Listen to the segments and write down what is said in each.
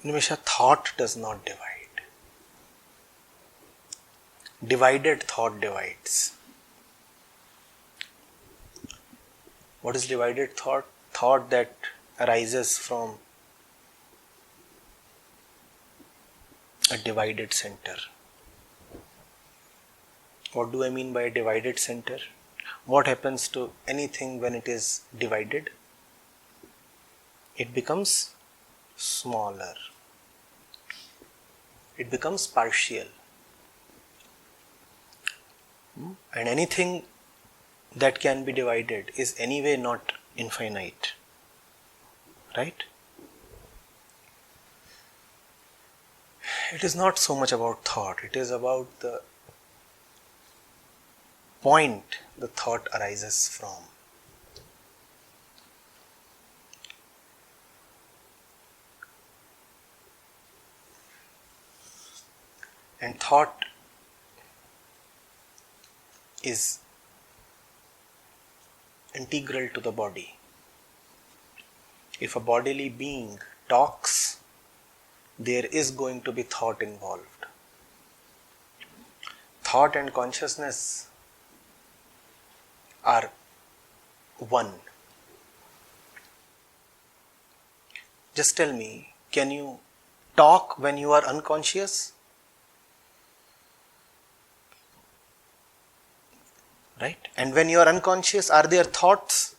Nimisha, thought does not divide. Divided thought divides. What is divided thought? Thought that arises from a divided center. What do I mean by a divided center? What happens to anything when it is divided? It becomes smaller. It becomes partial. And anything that can be divided is anyway not infinite. Right? It is not so much about thought. It is about the point the thought arises from. And thought is integral to the body. If a bodily being talks, there is going to be thought involved. Thought and consciousness are one. Just tell me, can you talk when you are unconscious? Right? And when you are unconscious, are there thoughts?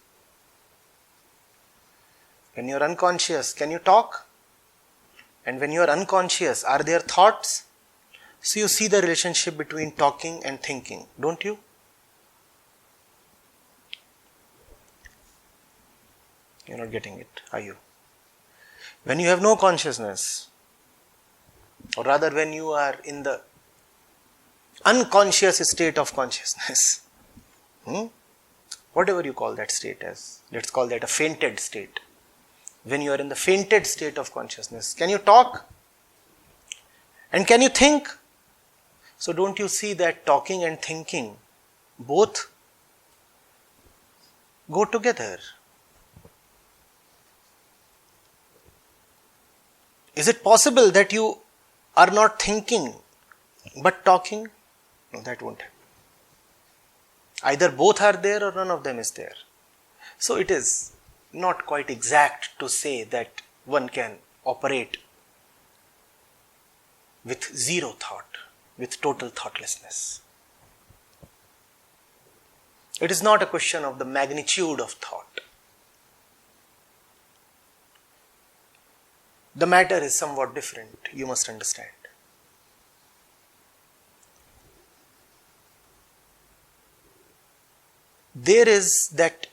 When you are unconscious, can you talk? And when you are unconscious, are there thoughts? So you see the relationship between talking and thinking, don't you? You're not getting it, are you? When you have no consciousness, or rather when you are in the unconscious state of consciousness, whatever you call that state as, let's call that a fainted state. When you are in the fainted state of consciousness, can you talk? And can you think? So don't you see that talking and thinking both go together? Is it possible that you are not thinking but talking? No, that won't happen. Either both are there or none of them is there. So it is not quite exact to say that one can operate with zero thought, with total thoughtlessness. It is not a question of the magnitude of thought. The matter is somewhat different, you must understand. There is that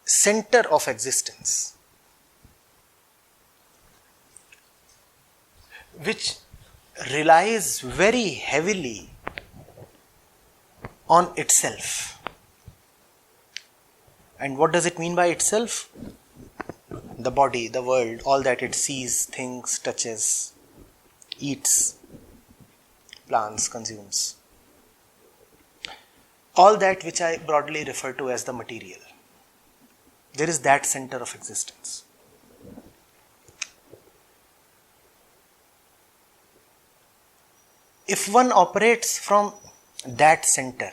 center of existence which relies very heavily on itself. And what does it mean by itself? The body, the world, all that it sees, thinks, touches, eats, plants, consumes. All that which I broadly refer to as the material. There is that center of existence. If one operates from that center,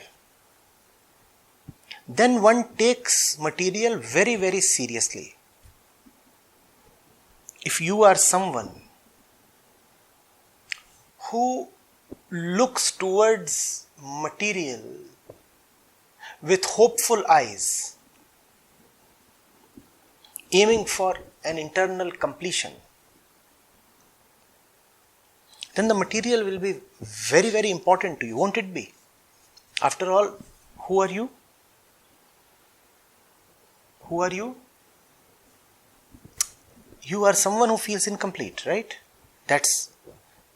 then one takes material very, very seriously. If you are someone who looks towards material with hopeful eyes, aiming for an internal completion, then the material will be very, very important to you, won't it be? After all, who are you? Who are you? You are someone who feels incomplete, right? That's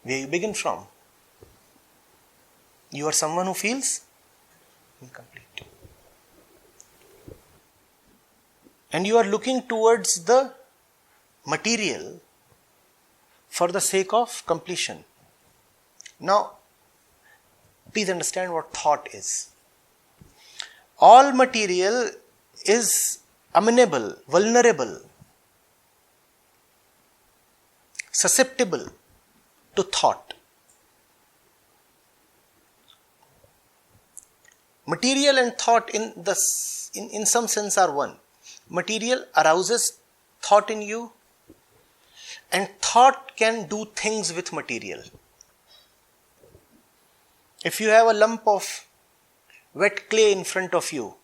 where you begin from. You are someone who feels incomplete. And you are looking towards the material for the sake of completion. Now, please understand what thought is. All material is amenable, vulnerable susceptible to thought. Material and thought in some sense are one. Material arouses thought in you, and thought can do things with material. If you have a lump of wet clay in front of you,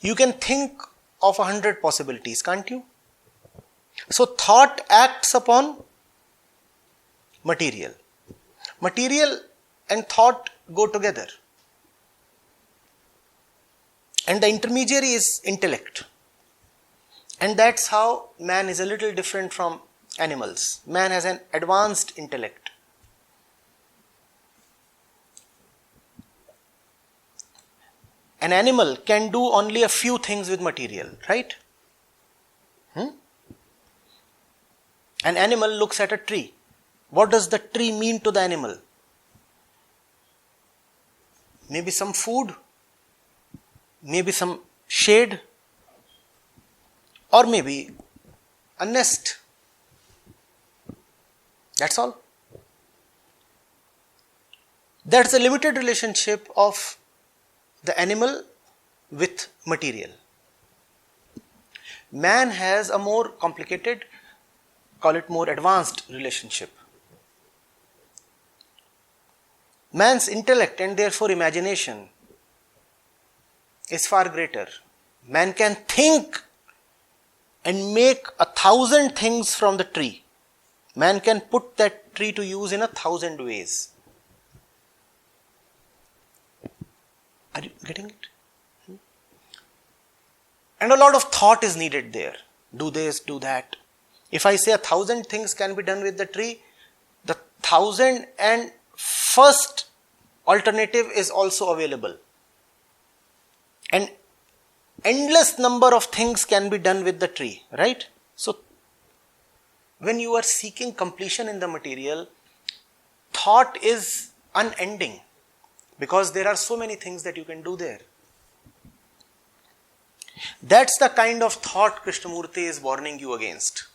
you can think of 100 possibilities, can't you? So thought acts upon material. Material and thought go together. And the intermediary is intellect. And that's how man is a little different from animals. Man has an advanced intellect. An animal can do only a few things with material, right? An animal looks at a tree. What does the tree mean to the animal? Maybe some food, maybe some shade, or maybe a nest. That's all. That's the limited relationship of the animal with material. Man has a more complicated, call it more advanced relationship. Man's intellect and therefore imagination is far greater. Man can think and make 1,000 things from the tree. Man can put that tree to use in 1,000 ways. Are you getting it? And a lot of thought is needed there. Do this, do that. If I say 1,000 things can be done with the tree, the 1,001st alternative is also available. And endless number of things can be done with the tree, right? So, when you are seeking completion in the material, thought is unending. Because there are so many things that you can do there. That's the kind of thought Krishnamurti is warning you against.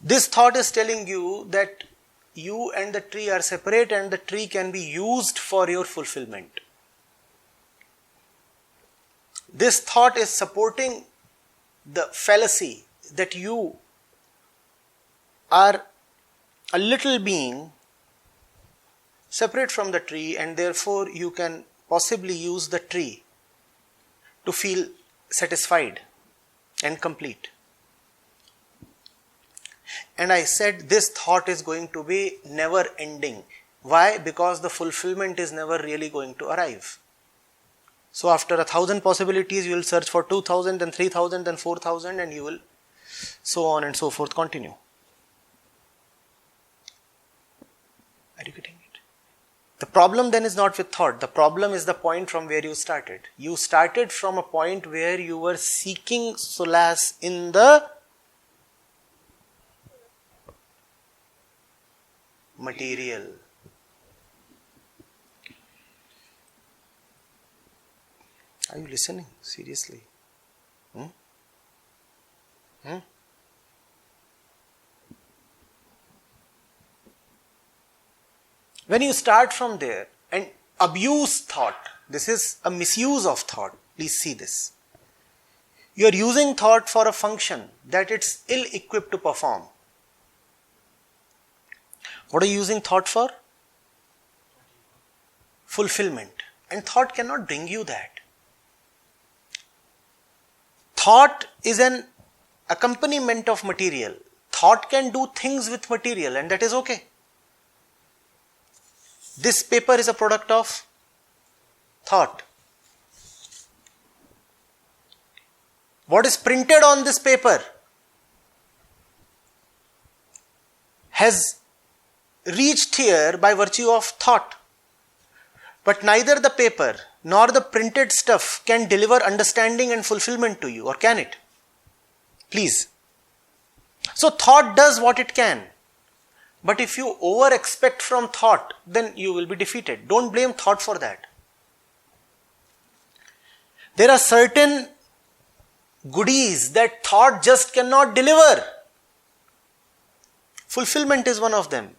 This thought is telling you that you and the tree are separate and the tree can be used for your fulfillment. This thought is supporting the fallacy that you are a little being separate from the tree and therefore you can possibly use the tree to feel satisfied and complete. And I said this thought is going to be never ending. Why? Because the fulfillment is never really going to arrive. So after 1,000 possibilities, you will search for 2,000, then 3,000, then 4,000 and you will so on and so forth continue. Are you getting it? The problem then is not with thought. The problem is the point from where you started. You started from a point where you were seeking solace in the material. Are you listening? Seriously? When you start from there and abuse thought, this is a misuse of thought. Please see this. You are using thought for a function that it's ill-equipped to perform. What are you using thought for? Fulfillment. And thought cannot bring you that. Thought is an accompaniment of material. Thought can do things with material and that is okay. This paper is a product of thought. What is printed on this paper has reached here by virtue of thought. But neither the paper nor the printed stuff can deliver understanding and fulfillment to you, or can it? Please. So thought does what it can. But if you over-expect from thought, then you will be defeated. Don't blame thought for that. There are certain goodies that thought just cannot deliver. Fulfillment is one of them.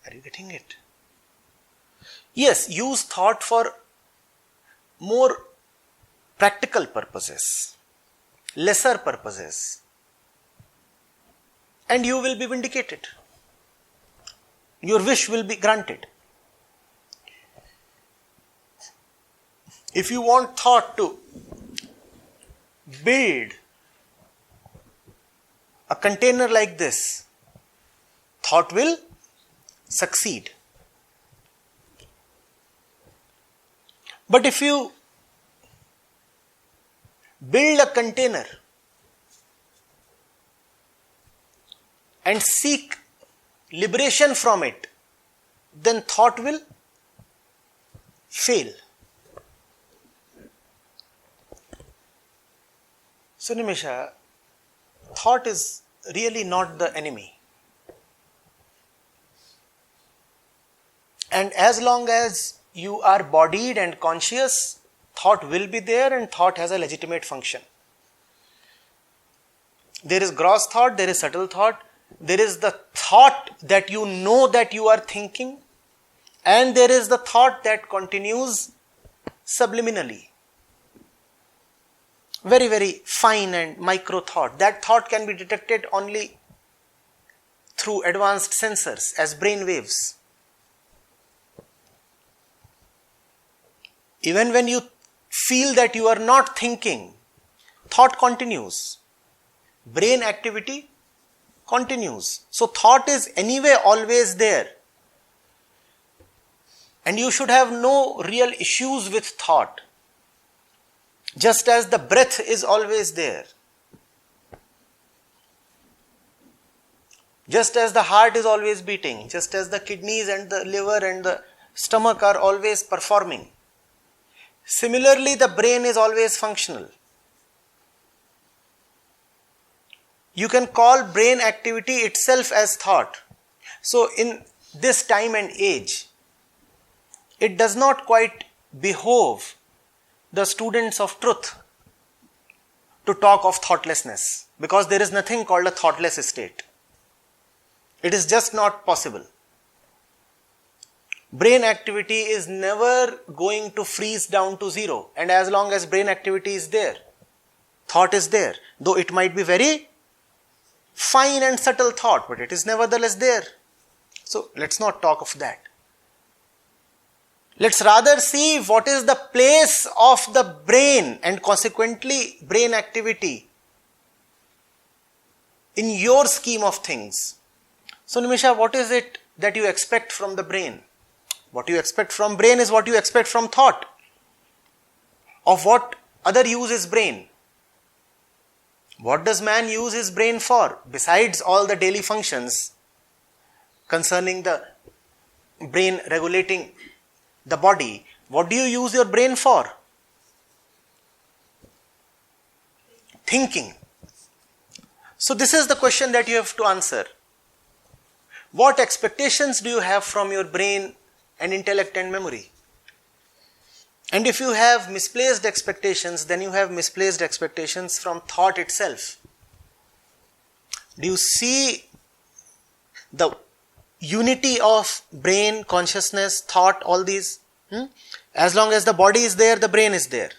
Are you getting it? Yes, use thought for more practical purposes, lesser purposes, and you will be vindicated. Your wish will be granted. If you want thought to build a container like this, thought will succeed. But if you build a container and seek liberation from it, then thought will fail. So Nimisha, thought is really not the enemy. And as long as you are bodied and conscious, thought will be there and thought has a legitimate function. There is gross thought, there is subtle thought, there is the thought that you know that you are thinking, and there is the thought that continues subliminally. Very, very fine and micro thought. That thought can be detected only through advanced sensors as brain waves. Even when you feel that you are not thinking, thought continues. Brain activity continues. So thought is anyway always there. And you should have no real issues with thought. Just as the breath is always there. Just as the heart is always beating. Just as the kidneys and the liver and the stomach are always performing. Similarly, the brain is always functional. You can call brain activity itself as thought. So in this time and age, it does not quite behove the students of truth to talk of thoughtlessness, because there is nothing called a thoughtless state. It is just not possible. Brain activity is never going to freeze down to zero, and as long as brain activity is there, thought is there, though it might be very fine and subtle thought, but it is nevertheless there. So let's not talk of that. Let's rather see what is the place of the brain and consequently brain activity in your scheme of things. So Nimisha, what is it that you expect from the brain? What you expect from brain is what you expect from thought. Of what other use is brain? What does man use his brain for? Besides all the daily functions concerning the brain regulating the body, what do you use your brain for? Thinking. So this is the question that you have to answer. What expectations do you have from your brain and intellect and memory? And if you have misplaced expectations, then you have misplaced expectations from thought itself. Do you see the unity of brain, consciousness, thought, all these? As long as the body is there, the brain is there.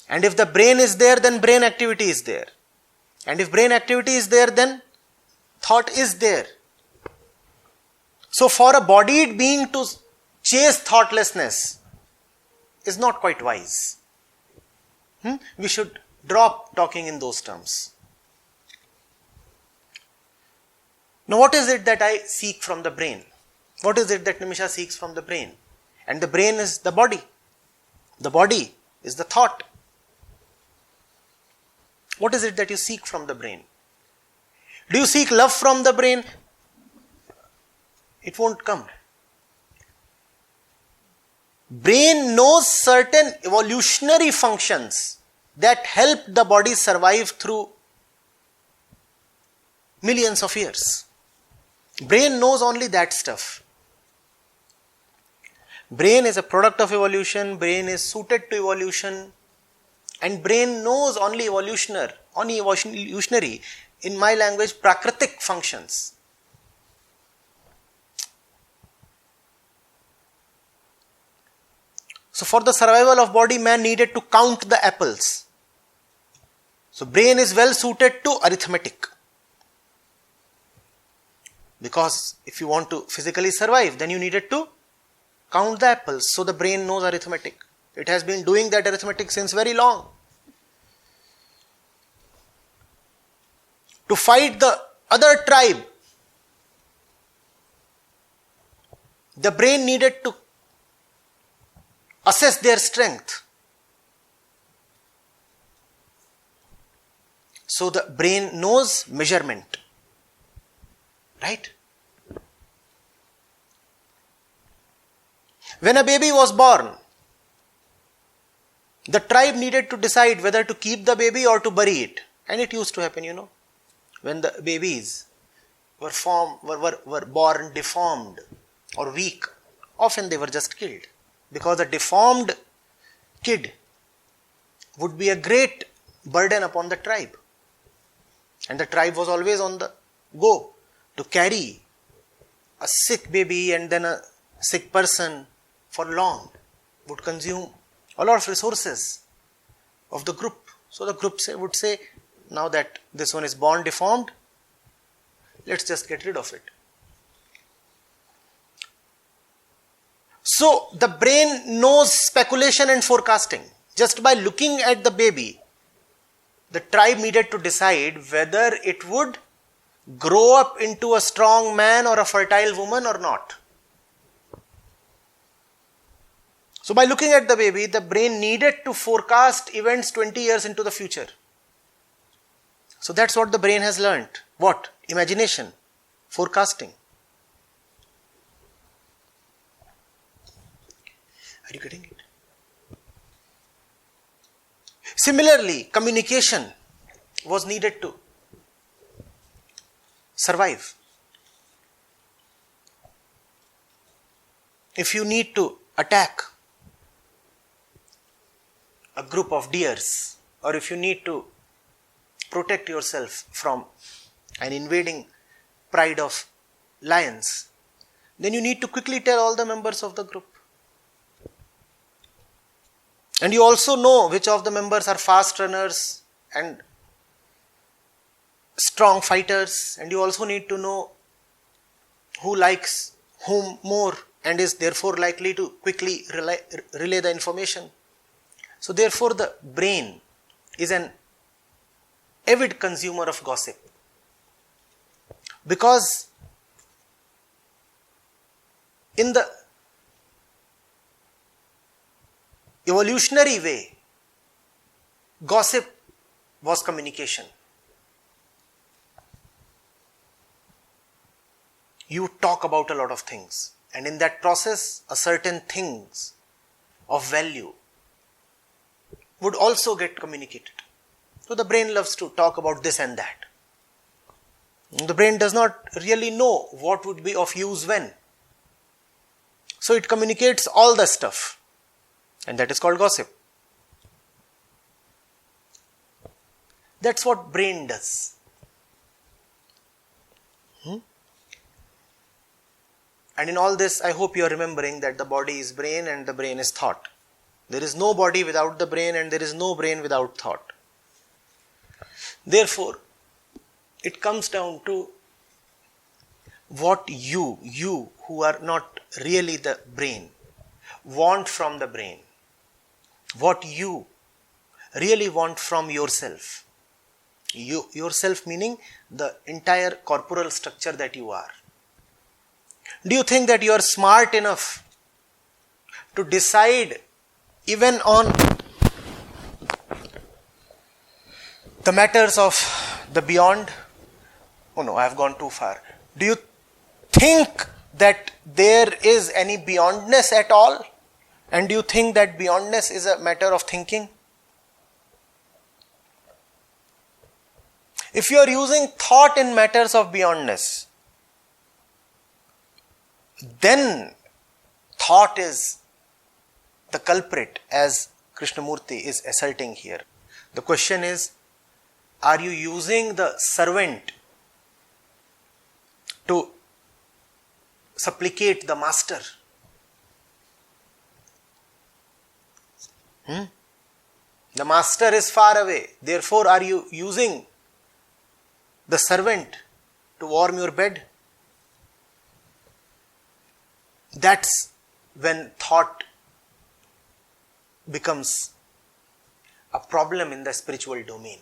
And if the brain is there, then brain activity is there. And if brain activity is there, then thought is there. So for a bodied being to chase thoughtlessness is not quite wise. We should drop talking in those terms. Now what is it that I seek from the brain? What is it that Nimisha seeks from the brain? And the brain is the body. The body is the thought. What is it that you seek from the brain? Do you seek love from the brain? It won't come. Brain knows certain evolutionary functions that help the body survive through millions of years. Brain knows only that stuff. Brain is a product of evolution, brain is suited to evolution, and brain knows only evolutionary, in my language, prakritic functions. So for the survival of body, man needed to count the apples. So brain is well suited to arithmetic. Because if you want to physically survive, then you needed to count the apples. So the brain knows arithmetic. It has been doing that arithmetic since very long. To fight the other tribe, the brain needed to assess their strength. So the brain knows measurement. Right? When a baby was born, the tribe needed to decide whether to keep the baby or to bury it. And it used to happen, when the babies were born deformed or weak, often they were just killed. Because a deformed kid would be a great burden upon the tribe. And the tribe was always on the go to carry a sick baby and then a sick person for long would consume a lot of resources of the group. So the group would say, now that this one is born deformed, let's just get rid of it. So the brain knows speculation and forecasting. Just by looking at the baby, the tribe needed to decide whether it would grow up into a strong man or a fertile woman or not. So by looking at the baby, the brain needed to forecast events 20 years into the future. So that's what the brain has learned. What? Imagination, forecasting. Are you getting it? Similarly, communication was needed to survive. If you need to attack a group of deers, or if you need to protect yourself from an invading pride of lions, then you need to quickly tell all the members of the group. And you also know which of the members are fast runners and strong fighters, and you also need to know who likes whom more and is therefore likely to quickly relay the information. So therefore the brain is an avid consumer of gossip. Because in the evolutionary way, gossip was communication. You talk about a lot of things, and in that process, a certain things of value would also get communicated. So the brain loves to talk about this and that. The brain does not really know what would be of use when. So it communicates all the stuff, and that is called gossip. That's what brain does. And in all this, I hope you are remembering that the body is brain and the brain is thought. There is no body without the brain and there is no brain without thought. Therefore, it comes down to what you who are not really the brain, want from the brain. What you really want from yourself. Yourself meaning the entire corporal structure that you are. Do you think that you are smart enough to decide even on the matters of the beyond? Oh no, I have gone too far. Do you think that there is any beyondness at all? And do you think that beyondness is a matter of thinking? If you are using thought in matters of beyondness, then thought is the culprit, as Krishnamurti is asserting here. The question is, are you using the servant to supplicate the master? The master is far away. Therefore, are you using the servant to warm your bed? That's when thought becomes a problem in the spiritual domain.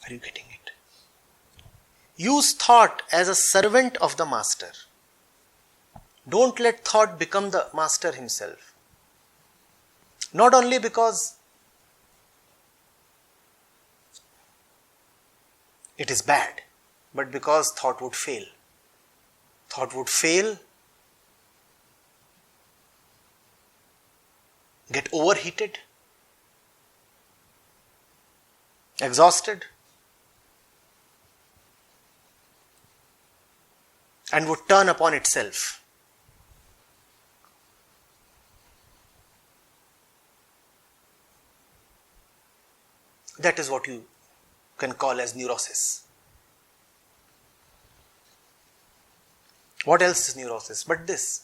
Are you getting it? Use thought as a servant of the master. Don't let thought become the master himself. Not only because it is bad, but because thought would fail. Thought would fail, get overheated, exhausted, and would turn upon itself. That is what you can call as neurosis. What else is neurosis but this?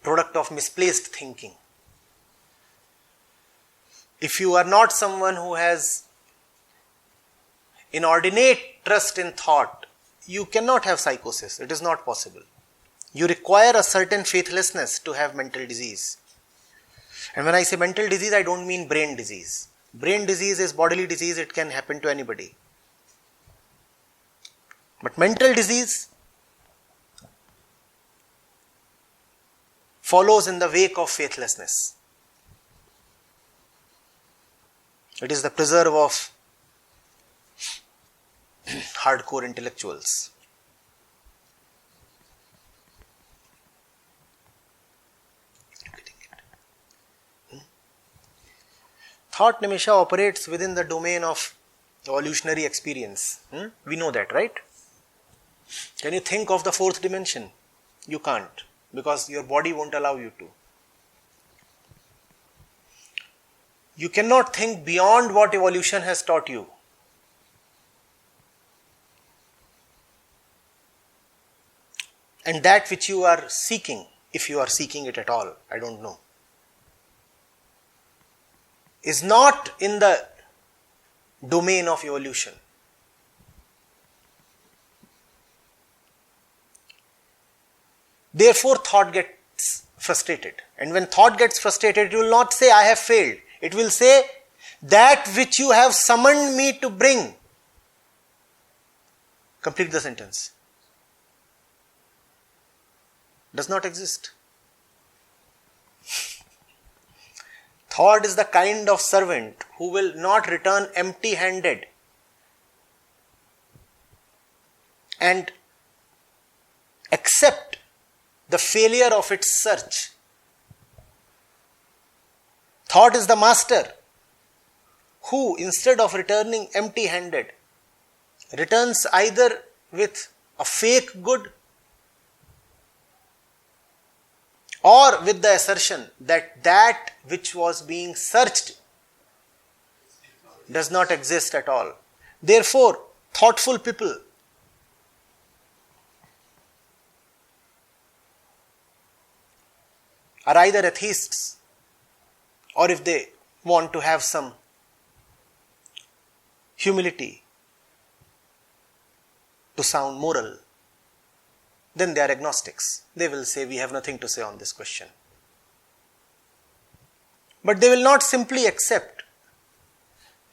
Product of misplaced thinking. If you are not someone who has inordinate trust in thought, you cannot have psychosis. It is not possible. You require a certain faithlessness to have mental disease. And when I say mental disease, I don't mean brain disease. Brain disease is bodily disease, it can happen to anybody. But mental disease follows in the wake of faithlessness. It is the preserve of hardcore intellectuals. Thought nimisha operates within the domain of evolutionary experience. We know that, right? Can you think of the fourth dimension? You can't, because your body won't allow you to. You cannot think beyond what evolution has taught you. And that which you are seeking, if you are seeking it at all, I don't know, is not in the domain of evolution. Therefore, thought gets frustrated. And when thought gets frustrated, it will not say, I have failed. It will say, that which you have summoned me to bring. Complete the sentence. Does not exist. Thought is the kind of servant who will not return empty-handed and accept the failure of its search. Thought is the master who, instead of returning empty-handed, returns either with a fake good or with the assertion that that which was being searched does not exist at all. Therefore, thoughtful people are either atheists, or if they want to have some humility to sound moral, then they are agnostics. They will say, we have nothing to say on this question. But they will not simply accept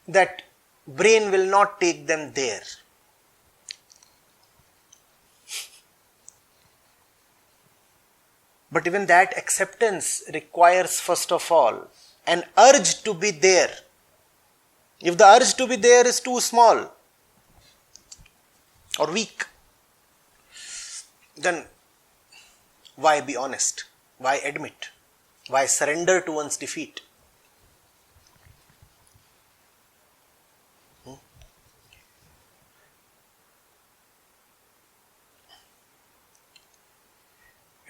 that brain will not take them there. But even that acceptance requires, first of all, an urge to be there. If the urge to be there is too small or weak, then why be honest? Why admit? Why surrender to one's defeat?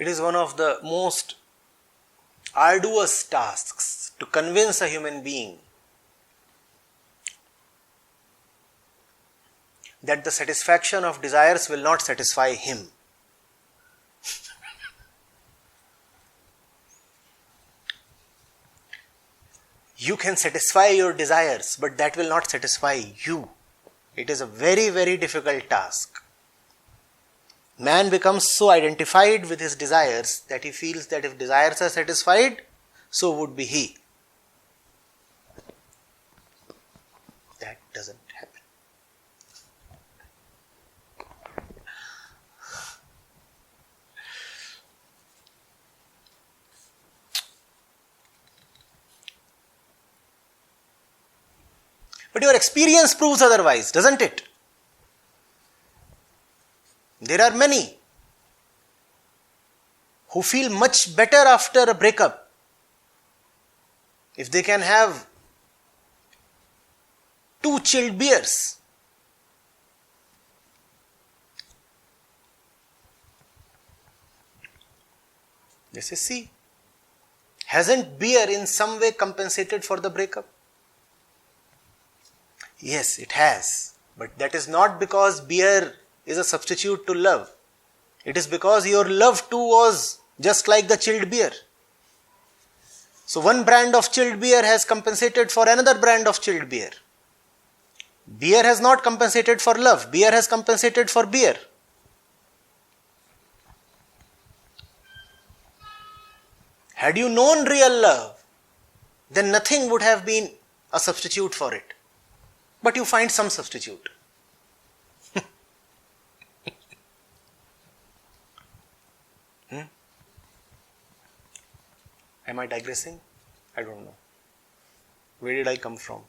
It is one of the most arduous tasks to convince a human being that the satisfaction of desires will not satisfy him. You can satisfy your desires, but that will not satisfy you. It is a very, very difficult task. Man becomes so identified with his desires that he feels that if desires are satisfied, so would be he. That doesn't happen. But your experience proves otherwise, doesn't it? There are many who feel much better after a breakup if they can have 2 chilled beers. They say, see, hasn't beer in some way compensated for the breakup? Yes, it has. But that is not because beer is a substitute to love. It is because your love too was just like the chilled beer. So one brand of chilled beer has compensated for another brand of chilled beer. Beer has not compensated for love. Beer has compensated for beer. Had you known real love, then nothing would have been a substitute for it. But you find some substitute. Am I digressing? I don't know. Where did I come from?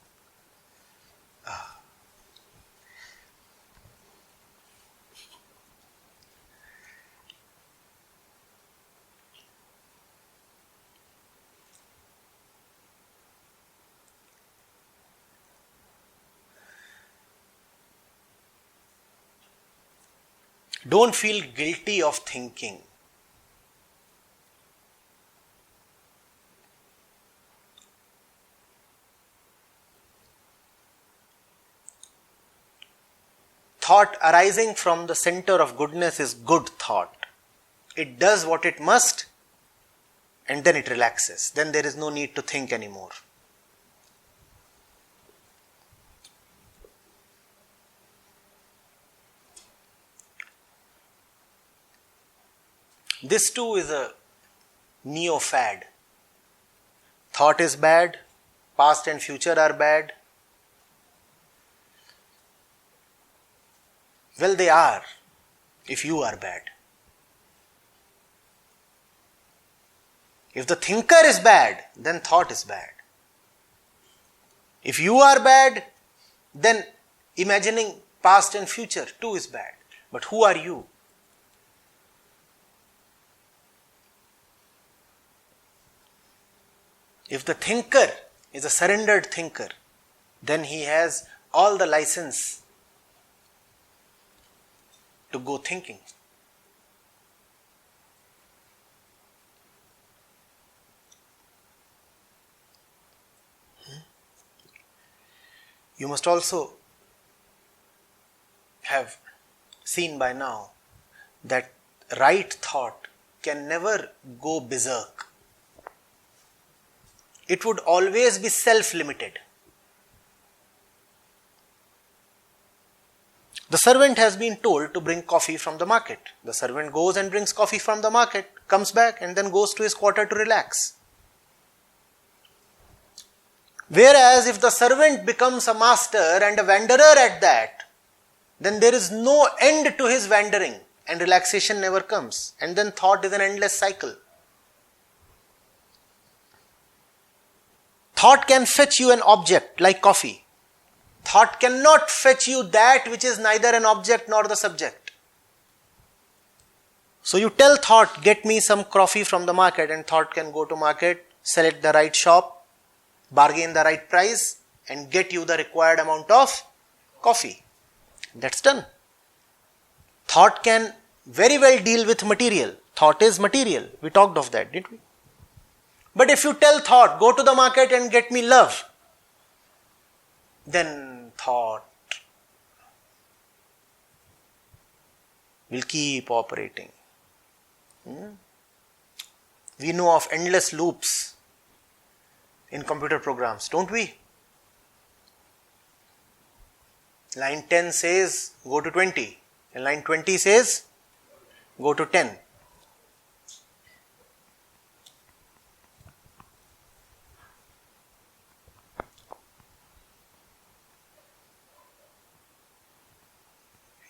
Don't feel guilty of thinking. Thought arising from the center of goodness is good thought. It does what it must and then it relaxes. Then there is no need to think anymore. This too is a neo-fad. Thought is bad, past and future are bad. Well, they are, if you are bad. If the thinker is bad, then thought is bad. If you are bad, then imagining past and future too is bad. But who are you? If the thinker is a surrendered thinker, then he has all the license to go thinking. You must also have seen by now that right thought can never go berserk. It would always be self-limited. The servant has been told to bring coffee from the market. The servant goes and brings coffee from the market, comes back and then goes to his quarter to relax. Whereas if the servant becomes a master and a wanderer at that, then there is no end to his wandering and relaxation never comes. And then thought is an endless cycle. Thought can fetch you an object like coffee. Thought cannot fetch you that which is neither an object nor the subject. So you tell thought, get me some coffee from the market, and thought can go to market, select the right shop, bargain the right price and get you the required amount of coffee. That's done. Thought can very well deal with material. Thought is material. We talked of that, didn't we? But if you tell thought, go to the market and get me love, then thought will keep operating. We know of endless loops in computer programs, don't we? Line 10 says go to 20, and line 20 says go to 10.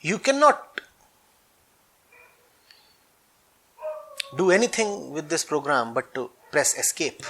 You cannot do anything with this program but to press escape.